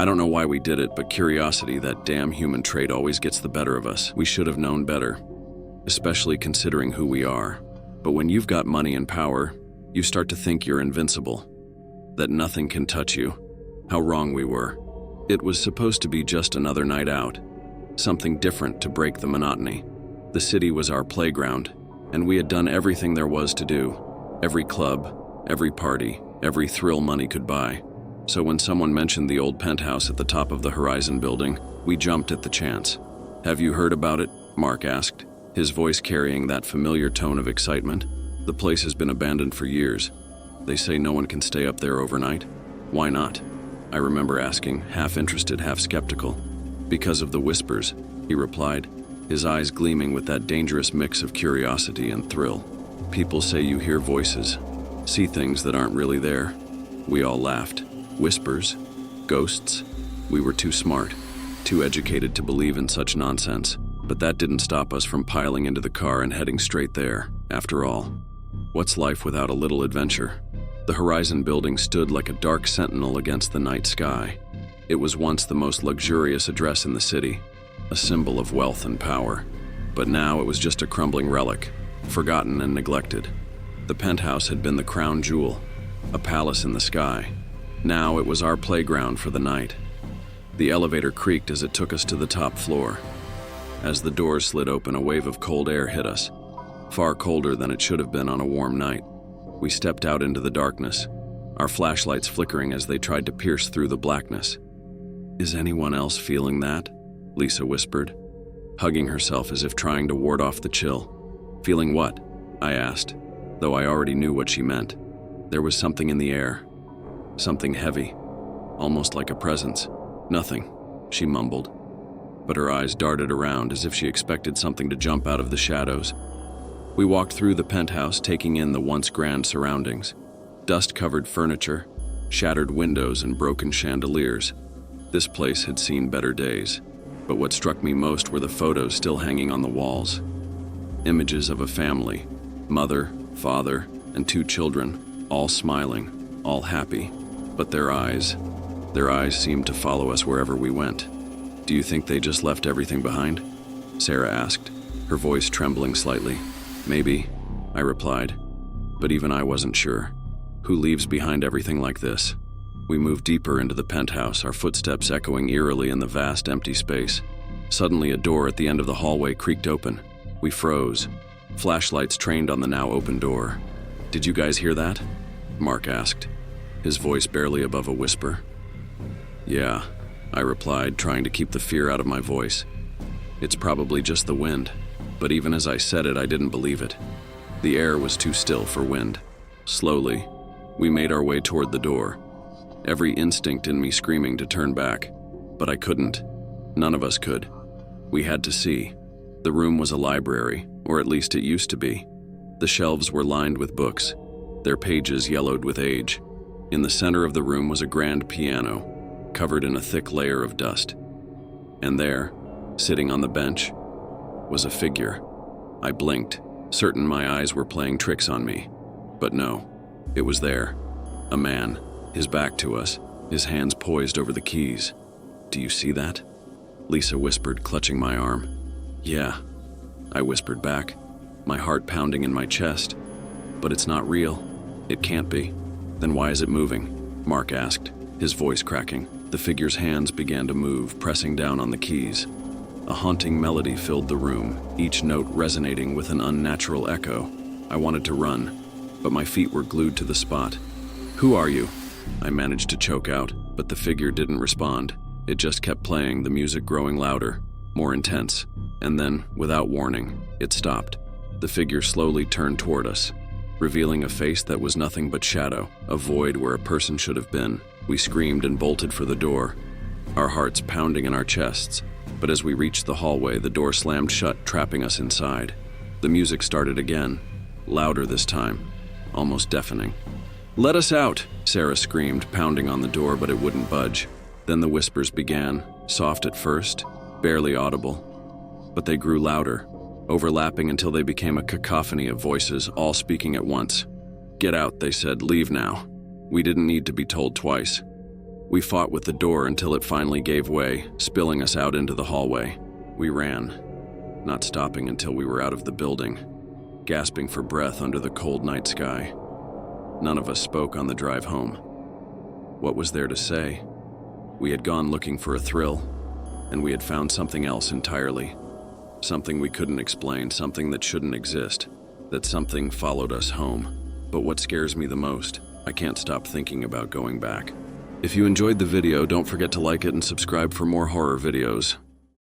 I don't know why we did it, but curiosity, that damn human trait, always gets the better of us. We should have known better, especially considering who we are. But when you've got money and power, you start to think you're invincible, that nothing can touch you. How wrong we were. It was supposed to be just another night out, something different to break the monotony. The city was our playground, and we had done everything there was to do. Every club, every party, every thrill money could buy. So when someone mentioned the old penthouse at the top of the Horizon building, we jumped at the chance. "Have you heard about it?" Mark asked, his voice carrying that familiar tone of excitement. "The place has been abandoned for years. They say no one can stay up there overnight. Why not?" I remember asking, half interested, half skeptical. "Because of the whispers," he replied, his eyes gleaming with that dangerous mix of curiosity and thrill. "People say you hear voices, see things that aren't really there." We all laughed. Whispers? Ghosts? We were too smart, too educated to believe in such nonsense. But that didn't stop us from piling into the car and heading straight there. After all, what's life without a little adventure? The Horizon building stood like a dark sentinel against the night sky. It was once the most luxurious address in the city, a symbol of wealth and power. But now it was just a crumbling relic, forgotten and neglected. The penthouse had been the crown jewel, a palace in the sky. Now it was our playground for the night. The elevator creaked as it took us to the top floor. As the doors slid open, a wave of cold air hit us, far colder than it should have been on a warm night. We stepped out into the darkness, our flashlights flickering as they tried to pierce through the blackness. "Is anyone else feeling that?" Lisa whispered, hugging herself as if trying to ward off the chill. "Feeling what?" I asked, though I already knew what she meant. There was something in the air, something heavy, almost like a presence. "Nothing," she mumbled, but her eyes darted around as if she expected something to jump out of the shadows. We walked through the penthouse, taking in the once grand surroundings. Dust-covered furniture, shattered windows, and broken chandeliers. This place had seen better days, but what struck me most were the photos still hanging on the walls. Images of a family, mother, father, and 2 children, all smiling, all happy, but their eyes seemed to follow us wherever we went. "Do you think they just left everything behind?" Sarah asked, her voice trembling slightly. "Maybe," I replied, but even I wasn't sure. Who leaves behind everything like this? We moved deeper into the penthouse, our footsteps echoing eerily in the vast empty space. Suddenly, a door at the end of the hallway creaked open. We froze, flashlights trained on the now open door. "Did you guys hear that?" Mark asked, his voice barely above a whisper. "Yeah," I replied, trying to keep the fear out of my voice. "It's probably just the wind." But even as I said it, I didn't believe it. The air was too still for wind. Slowly, we made our way toward the door, every instinct in me screaming to turn back. But I couldn't. None of us could. We had to see. The room was a library, or at least it used to be. The shelves were lined with books, their pages yellowed with age. In the center of the room was a grand piano, covered in a thick layer of dust. And there, sitting on the bench, was a figure. I blinked, certain my eyes were playing tricks on me. But no, it was there. A man, his back to us, his hands poised over the keys. "Do you see that?" Lisa whispered, clutching my arm. "Yeah," I whispered back, my heart pounding in my chest. "But it's not real. It can't be." "Then why is it moving?" Mark asked, his voice cracking. The figure's hands began to move, pressing down on the keys. A haunting melody filled the room, each note resonating with an unnatural echo. I wanted to run, but my feet were glued to the spot. "Who are you?" I managed to choke out, but the figure didn't respond. It just kept playing, the music growing louder, more intense. And then, without warning, it stopped. The figure slowly turned toward us, revealing a face that was nothing but shadow, a void where a person should have been. We screamed and bolted for the door, our hearts pounding in our chests. But as we reached the hallway, the door slammed shut, trapping us inside. The music started again, louder this time, almost deafening. "Let us out!" Sarah screamed, pounding on the door, but it wouldn't budge. Then the whispers began, soft at first, barely audible. But they grew louder, overlapping until they became a cacophony of voices, all speaking at once. "Get out," they said. "Leave now." We didn't need to be told twice. We fought with the door until it finally gave way, spilling us out into the hallway. We ran, not stopping until we were out of the building, gasping for breath under the cold night sky. None of us spoke on the drive home. What was there to say? We had gone looking for a thrill, and we had found something else entirely. Something we couldn't explain, something that shouldn't exist. That something followed us home. But what scares me the most, I can't stop thinking about going back. If you enjoyed the video, don't forget to like it and subscribe for more horror videos.